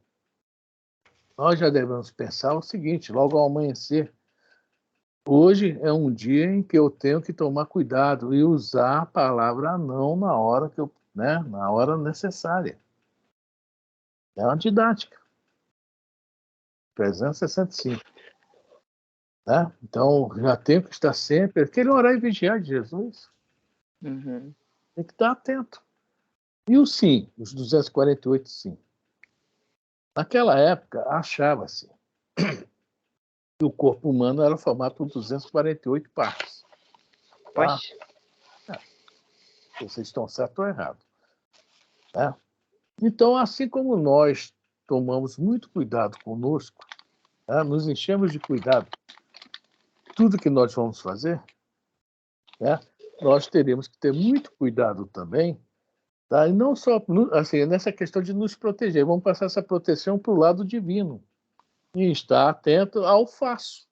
nós já devemos pensar o seguinte, logo ao amanhecer, hoje é um dia em que eu tenho que tomar cuidado e usar a palavra não na hora que na hora necessária. É uma didática. 365. Né? Então, já tenho que estar sempre... Aquele orar e vigiar de Jesus. Uhum. Tem que estar atento. E o sim, os 248 sim. Naquela época, achava-se que o corpo humano era formado por 248 partes. Tá? Poxa. Vocês estão certo ou errado. Né? Então, assim como nós tomamos muito cuidado conosco, né? Nos enchemos de cuidado, tudo que nós vamos fazer, né? Nós teremos que ter muito cuidado também, tá? E não só assim, nessa questão de nos proteger, vamos passar essa proteção para o lado divino e estar atento ao faço.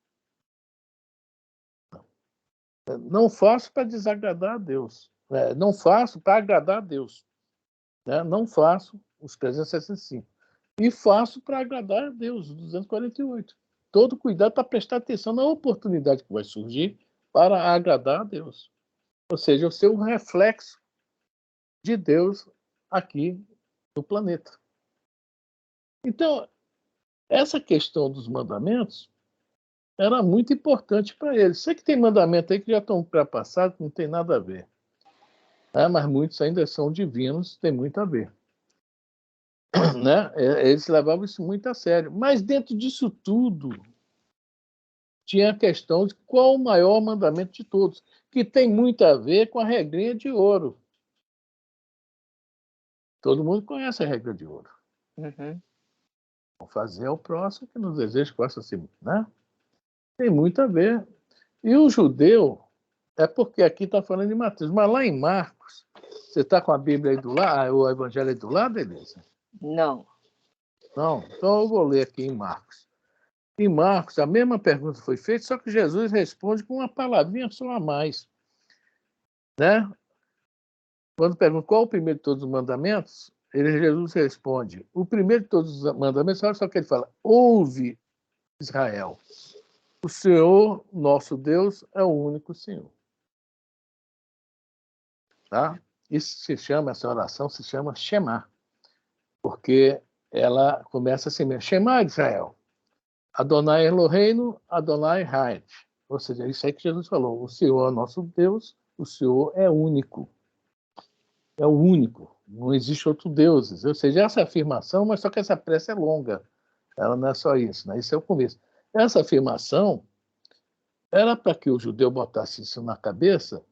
Não faço para desagradar a Deus, não faço para agradar a Deus, né? Não faço os 365 e faço para agradar a Deus, os 248. Todo cuidado para prestar atenção na oportunidade que vai surgir para agradar a Deus. Ou seja, eu ser um reflexo de Deus aqui no planeta. Então, essa questão dos mandamentos era muito importante para eles. Sei que tem mandamentos aí que já estão ultrapassados, não tem nada a ver. Mas muitos ainda são divinos, tem muito a ver. Né? Eles levavam isso muito a sério. Mas dentro disso tudo, tinha a questão de qual o maior mandamento de todos, que tem muito a ver com a regrinha de ouro. Todo mundo conhece a regra de ouro. Uhum. Vamos fazer ao próximo que nos deseja que faça assim, né? Tem muito a ver. E o judeu, é porque aqui está falando de Mateus, mas lá em Marcos, você está com a Bíblia aí do lado, o Evangelho aí do lado, Elisa? Não. Não? Então eu vou ler aqui em Marcos. Em Marcos, a mesma pergunta foi feita, só que Jesus responde com uma palavrinha só a mais. Né? Quando pergunta qual o primeiro de todos os mandamentos, Jesus responde, o primeiro de todos os mandamentos, olha só que ele fala, ouve, Israel, o Senhor, nosso Deus, é o único Senhor. Tá? Isso se chama, essa oração se chama Shema, porque ela começa assim mesmo, Shema Israel, Adonai Eloheinu, Adonai Echad. Ou seja, isso aí que Jesus falou, o Senhor é nosso Deus, o Senhor é único. É o único, não existe outro Deus. Ou seja, essa afirmação, mas só que essa prece é longa, ela não é só isso, né? Isso é o começo. Essa afirmação era para que o judeu botasse isso na cabeça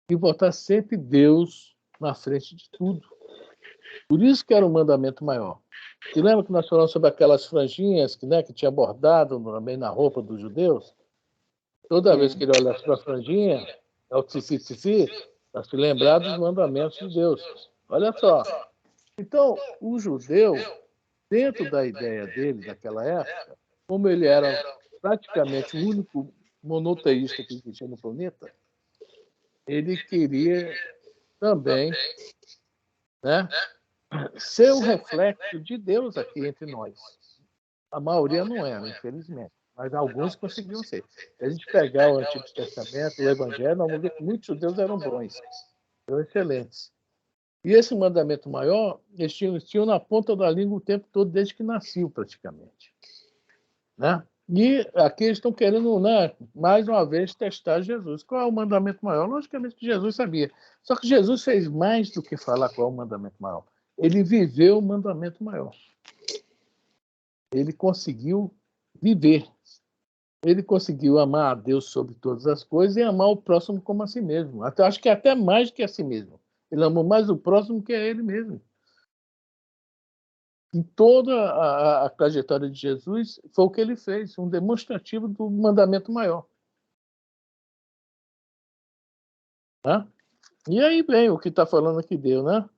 e botasse sempre Deus na frente de tudo. Por isso que era o mandamento maior. Você lembra que nós falamos sobre aquelas franjinhas que tinha bordado também na roupa dos judeus? Toda vez que ele olhasse para a franjinha, é o tzitzit, para se lembrar dos mandamentos de Deus. Olha só. Então, o judeu, dentro da ideia dele, daquela época, como ele era praticamente o único monoteísta que existia no planeta, ele queria também né, ser o reflexo de Deus aqui entre nós. A maioria não era, infelizmente, mas alguns conseguiam ser. Se a gente pegar o Antigo Testamento, o Evangelho, nós vamos ver que muitos judeus eram bons, eram excelentes. E esse mandamento maior, eles tinham na ponta da língua o tempo todo, desde que nasciam, praticamente. Né? E aqui eles estão querendo, né, mais uma vez, testar Jesus. Qual é o mandamento maior? Logicamente que Jesus sabia. Só que Jesus fez mais do que falar qual é o mandamento maior. Ele viveu o mandamento maior. Ele conseguiu viver. Ele conseguiu amar a Deus sobre todas as coisas e amar o próximo como a si mesmo. Acho que até mais que a si mesmo. Ele amou mais o próximo que a ele mesmo. Em toda a trajetória de Jesus, foi o que ele fez, um demonstrativo do mandamento maior. Né? E aí vem o que está falando aqui Deus, né?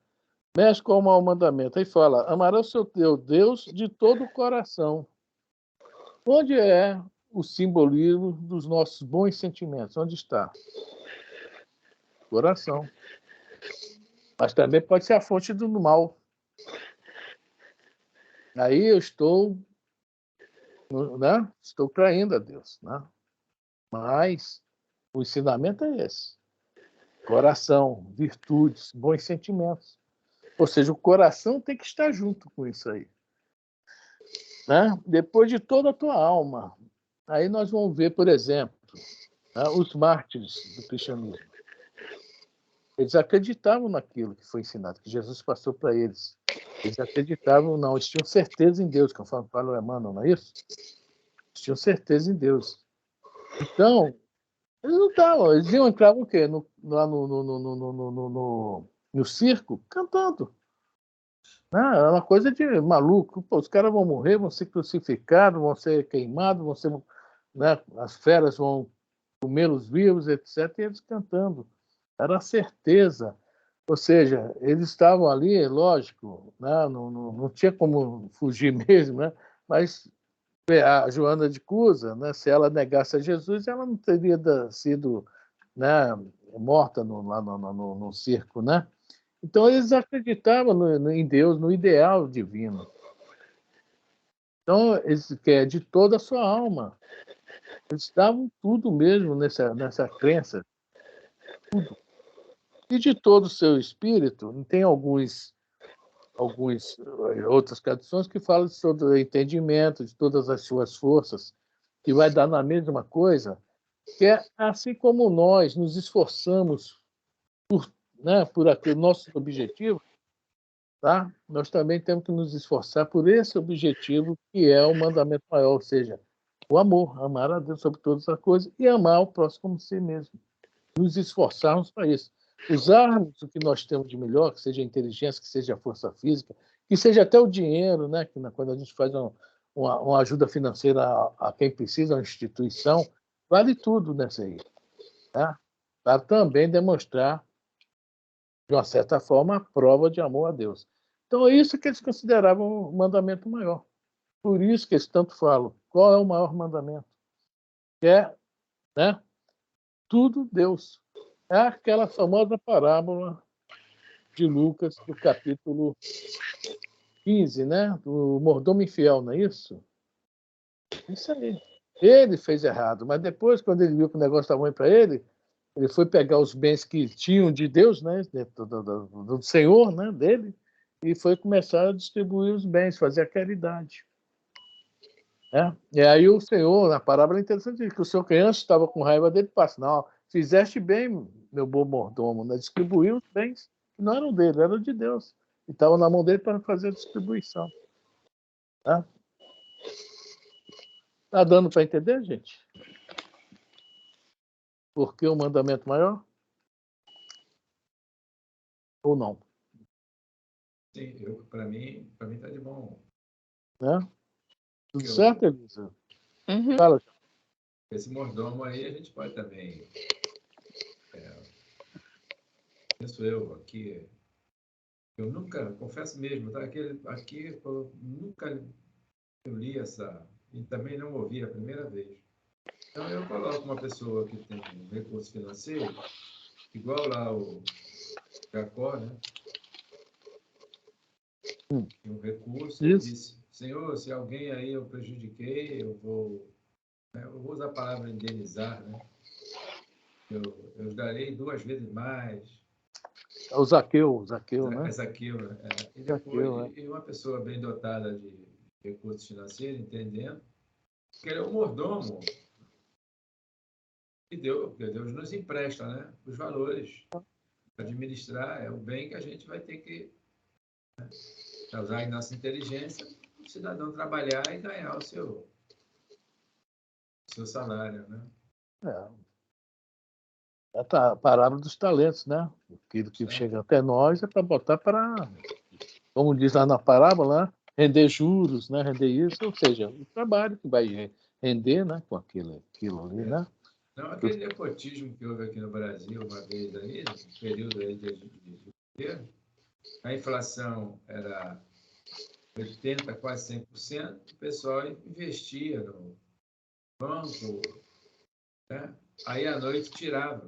Mexe com o mau mandamento. Aí fala, amará o seu teu Deus de todo o coração. Onde é o simbolismo dos nossos bons sentimentos? Onde está? Coração. Mas também pode ser a fonte do mal. Aí eu estou, né? Estou traindo a Deus, né? Mas o ensinamento é esse. Coração, virtudes, bons sentimentos. Ou seja, o coração tem que estar junto com isso aí. Né? Depois de toda a tua alma. Aí nós vamos ver, por exemplo, né, os mártires do cristianismo. Eles acreditavam naquilo que foi ensinado, que Jesus passou para eles. Eles acreditavam, não, eles tinham certeza em Deus, conforme fala o Emmanuel, não é isso? Eles tinham certeza em Deus. Então, eles não estavam, eles iam entrar o quê? Lá no circo, cantando. Né? É uma coisa de maluco. Pô, os caras vão morrer, vão ser crucificados, vão ser queimados, vão ser, né? As feras vão comer os vivos, etc. E eles cantando. Era a certeza. Ou seja, eles estavam ali, lógico, né? Não tinha como fugir mesmo, né? Mas a Joana de Cusa, né? Se ela negasse a Jesus, ela não teria sido, né? Morta lá no circo, né? Então eles acreditavam em Deus, no ideal divino. Então eles quer de toda a sua alma. Eles davam tudo mesmo nessa crença, tudo. E de todo o seu espírito, tem algumas outras traduções que falam sobre o entendimento de todas as suas forças, que vai dar na mesma coisa, que é assim como nós nos esforçamos por aquele nosso objetivo, tá? Nós também temos que nos esforçar por esse objetivo que é o mandamento maior, ou seja, o amor, amar a Deus sobre todas as coisas e amar o próximo como si mesmo. Nos esforçarmos para isso. Usarmos o que nós temos de melhor, que seja a inteligência, que seja a força física, que seja até o dinheiro, né? Que quando a gente faz uma ajuda financeira a quem precisa, a uma instituição, vale tudo nessa aí. Tá? Para também demonstrar, de uma certa forma, a prova de amor a Deus. Então é isso que eles consideravam o mandamento maior. Por isso que eles tanto falam, qual é o maior mandamento? Que é, né? Tudo Deus. É aquela famosa parábola de Lucas, do capítulo 15, né? Do mordomo infiel, não é isso? Isso aí. Ele fez errado, mas depois, quando ele viu que o negócio estava ruim para ele foi pegar os bens que tinham de Deus, né? Do Senhor, né? Dele, e foi começar a distribuir os bens, fazer a caridade. E aí o Senhor, na parábola é interessante, que o Senhor que antes estava com raiva dele, passa, não, fizeste bem, meu bom mordomo, né? Distribuiu os bens que não eram dele, eram de Deus. E estavam na mão dele para fazer a distribuição. Tá? Tá dando para entender, gente? Por que o mandamento maior? Ou não? Sim, para mim está de bom. Né? Tudo certo, Elisa? Uhum. Fala. Esse mordomo aí a gente pode também. Penso eu aqui. Eu nunca, confesso mesmo, tá? Aqui eu nunca li essa. E também não ouvi a primeira vez. Então eu coloco uma pessoa que tem um recurso financeiro, igual lá o Jacó, né? um recurso, e disse: Senhor, se alguém aí eu prejudiquei, eu vou usar a palavra indenizar, né? Eu darei 2 vezes mais. O Zaqueu, né? Zaqueu, né? E Zaqueu, depois, e uma pessoa bem dotada de recursos financeiros, entendendo, que ele é um mordomo, e Deus nos empresta, né? Os valores para administrar, é o bem que a gente vai ter que usar a nossa inteligência, o cidadão trabalhar e ganhar o seu salário, né? A parábola dos talentos, né? Aquilo que chega até nós é para botar para, como diz lá na parábola, né? Render juros, né? Render isso, ou seja, o trabalho que vai render, né? Com aquilo ali, né? Não, aquele nepotismo que houve aqui no Brasil uma vez aí, no período aí de governo, a inflação era 80%, quase 100%, o pessoal investia no banco, né? Aí à noite tirava.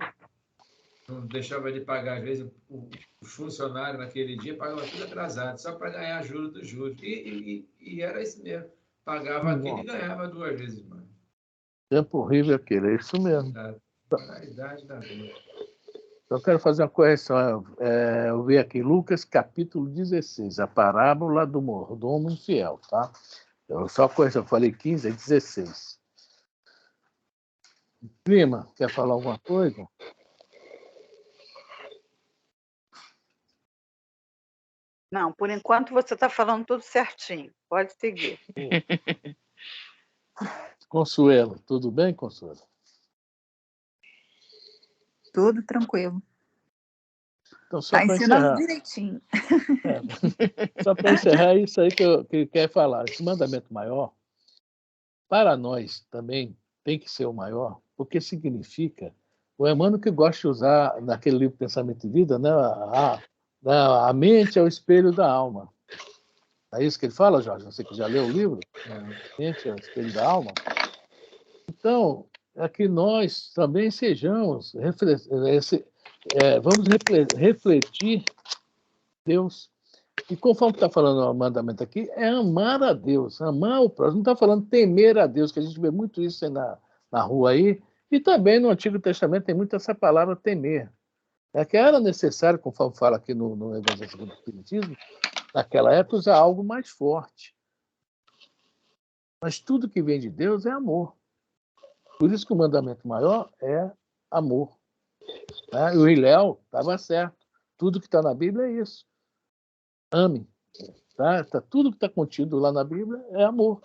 Não deixava de pagar, às vezes, os funcionários naquele dia pagavam tudo atrasado, só para ganhar juros dos juros. E era isso mesmo. Pagava aquilo e ganhava 2 vezes mais. Tempo horrível aquele, é isso mesmo. A idade da dor. Eu quero fazer uma correção. Eu vi aqui Lucas capítulo 16, a parábola do mordomo infiel, tá? Só a correção, eu falei 15, é 16. Prima, quer falar alguma coisa? Não, por enquanto você está falando tudo certinho. Pode seguir. Consuelo, tudo bem, Consuelo? Tudo tranquilo. Então, só para ensinando encerrar. direitinho. Só para encerrar, é isso aí que eu quero falar. Esse mandamento maior, para nós também, tem que ser o maior, porque significa. O Emmanuel que gosta de usar, naquele livro Pensamento e Vida, né, a mente é o espelho da alma. É isso que ele fala, Jorge? Você que já leu o livro? A mente é o espelho da alma. Então, é que nós também sejamos, vamos refletir Deus. E conforme está falando o mandamento aqui, é amar a Deus, amar o próximo. Não está falando temer a Deus, que a gente vê muito isso aí na rua aí. E também no Antigo Testamento tem muito essa palavra temer. É que era necessário, conforme fala aqui no Evangelho segundo o Espiritismo, naquela época usar algo mais forte. Mas tudo que vem de Deus é amor. Por isso que o mandamento maior é amor. Né? E o Hilel estava certo. Tudo que está na Bíblia é isso. Ame. Tá? Tudo que está contido lá na Bíblia é amor.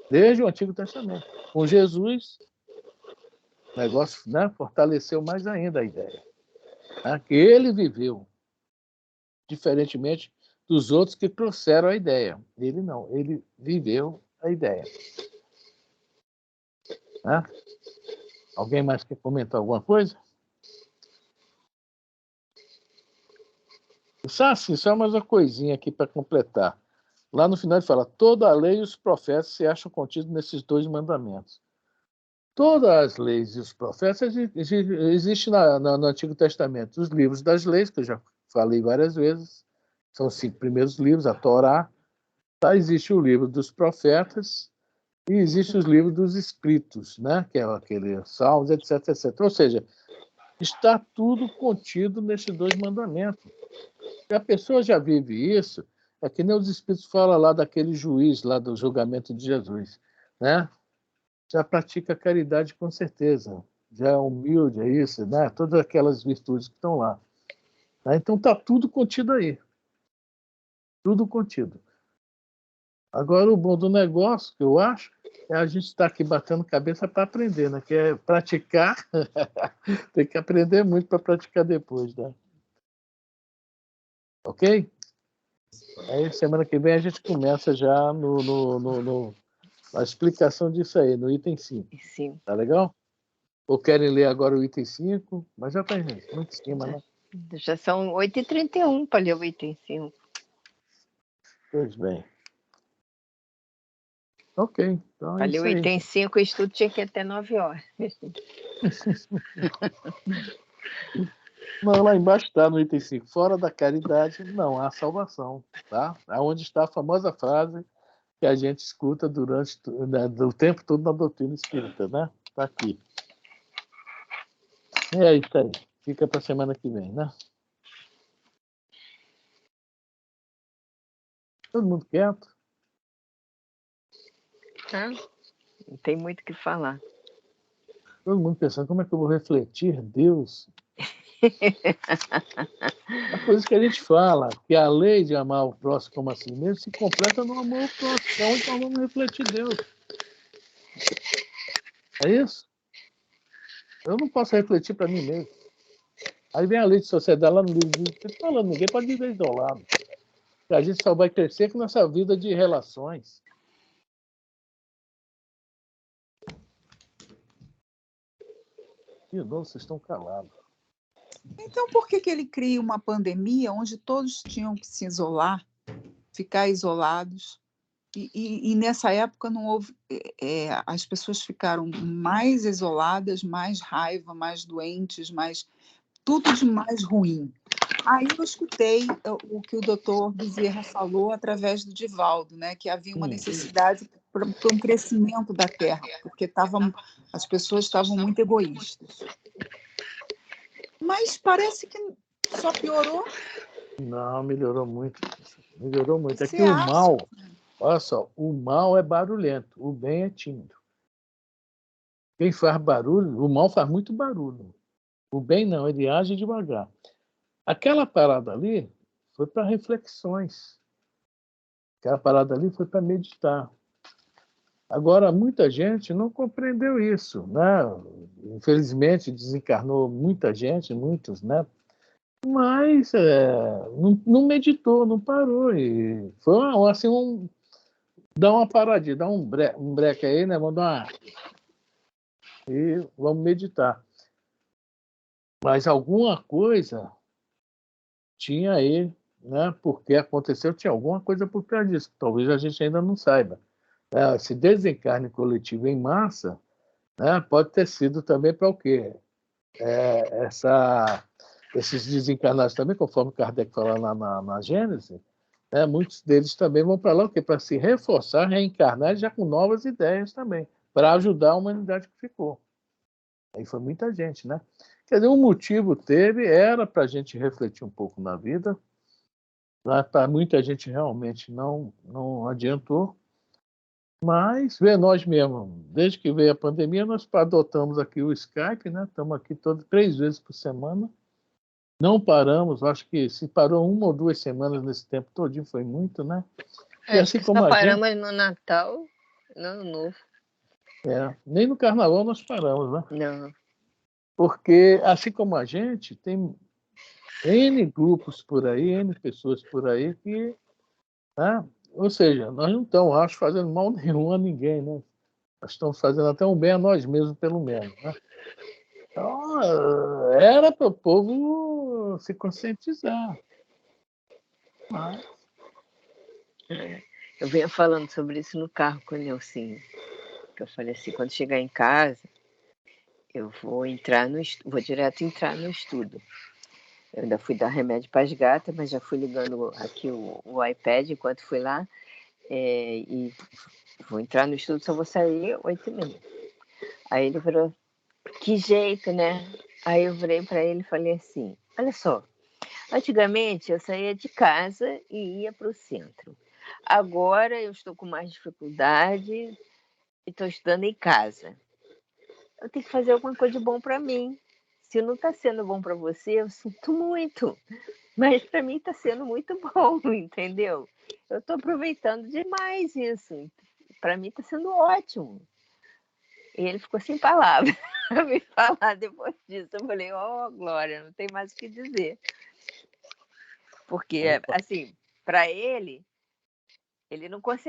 Desde o Antigo Testamento. Com Jesus, o negócio, né, fortaleceu mais ainda a ideia. Né? Que ele viveu, diferentemente dos outros que trouxeram a ideia. Ele não, ele viveu a ideia. Né? Alguém mais quer comentar alguma coisa? Só mais uma coisinha aqui para completar. Lá no final ele fala: toda a lei e os profetas se acham contidos nesses 2 mandamentos. Todas as leis e os profetas existem no Antigo Testamento. Os livros das leis, que eu já falei várias vezes, são os 5 primeiros livros, a Torá. Tá? Existe o livro dos profetas e existe os livros dos escritos, né? Que é aquele Salmos, etc, etc. Ou seja, está tudo contido nesses 2 mandamentos. Se a pessoa já vive isso, é que nem os Espíritos falam lá daquele juiz, lá do julgamento de Jesus, né? Já pratica caridade com certeza, já é humilde, é isso, né? Todas aquelas virtudes que estão lá. Tá? Então está tudo contido aí. Tudo contido. Agora, o bom do negócio, que eu acho, é a gente estar aqui batendo cabeça para aprender, né? Que é praticar, tem que aprender muito para praticar depois, né? Ok? Aí, semana que vem, a gente começa já a explicação disso aí, no item 5. Sim. Tá legal? Ou querem ler agora o item 5? Mas já está muito em cima, né? Já são 8h31 para ler o item 5. Pois bem. Ok, então é Para ler isso o aí. item 5, o estudo tinha que ir até 9 horas. Não, lá embaixo está no item 5. Fora da caridade não há salvação. Tá? Onde está a famosa frase que a gente escuta durante o tempo todo na doutrina espírita, né? Está aqui. E é isso aí. Fica para a semana que vem, né? Todo mundo quieto? Não tem muito o que falar. Todo mundo pensando, como é que eu vou refletir Deus? É por isso que a gente fala que a lei de amar o próximo como a si mesmo se completa no amor ao próximo. É onde nós vamos refletir Deus. É isso? Eu não posso refletir para mim mesmo. Aí vem a lei de sociedade lá no livro de falando, ninguém pode viver isolado. A gente só vai crescer com nossa vida de relações. De novo, vocês estão calados. Então, por que ele cria uma pandemia onde todos tinham que se isolar, ficar isolados? E nessa época não houve, as pessoas ficaram mais isoladas, mais raiva, mais doentes, tudo de mais ruim. Aí eu escutei o que o doutor Bezerra falou através do Divaldo, né, que havia uma necessidade para um crescimento da Terra, porque as pessoas estavam muito egoístas. Mas parece que só piorou. Não, melhorou muito. Melhorou muito. É Você que o acha? mal, olha só, o mal é barulhento, o bem é tímido. Quem faz barulho, o mal faz muito barulho. O bem não, ele age devagar. Aquela parada ali foi para reflexões. Aquela parada ali foi para meditar. Agora, muita gente não compreendeu isso, né? Infelizmente, desencarnou muita gente, muitos, né? Mas não meditou, não parou. E foi assim, dá uma paradinha, dá um break aí, né? Vamos dar uma... E vamos meditar. Mas alguma coisa tinha aí, né? Porque aconteceu, tinha alguma coisa por trás disso. Talvez a gente ainda não saiba. Esse desencarne coletivo em massa, né, pode ter sido também para o quê? Esses desencarnados também, conforme Kardec fala lá na Gênese, né, muitos deles também vão para lá o quê? Para se reforçar, reencarnar já com novas ideias também, para ajudar a humanidade que ficou. Aí foi muita gente, né? Quer dizer, o motivo era para a gente refletir um pouco na vida, né? Para muita gente realmente não adiantou, mas nós mesmos, desde que veio a pandemia, nós adotamos aqui o Skype, né? Estamos aqui 3 vezes por semana. Não paramos, acho que se parou 1 ou 2 semanas nesse tempo todinho, foi muito, né? E Acho assim que como só a paramos gente, no Natal, no Ano Novo. nem no carnaval nós paramos, né? Não. Porque assim como a gente, tem N grupos por aí, N pessoas por aí que, né? Ou seja, nós não estamos, acho, fazendo mal nenhum a ninguém, né? Nós estamos fazendo até um bem a nós mesmos, pelo menos, né? Então, era para o povo se conscientizar. Mas... Eu vinha falando sobre isso no carro com o Nelsinho. Que eu falei assim, quando chegar em casa, eu vou direto entrar no estudo. Eu ainda fui dar remédio para as gatas, mas já fui ligando aqui o iPad enquanto fui lá. E vou entrar no estudo, só vou sair 8h30. Aí ele falou, que jeito, né? Aí eu virei para ele e falei assim, olha só, antigamente eu saía de casa e ia para o centro. Agora eu estou com mais dificuldade e estou estudando em casa. Eu tenho que fazer alguma coisa de bom para mim. Se não está sendo bom para você, eu sinto muito. Mas para mim está sendo muito bom, entendeu? Eu estou aproveitando demais isso. Para mim está sendo ótimo. E ele ficou sem palavras para me falar depois disso. Eu falei, Glória, não tem mais o que dizer. Porque, assim, para ele não conseguia.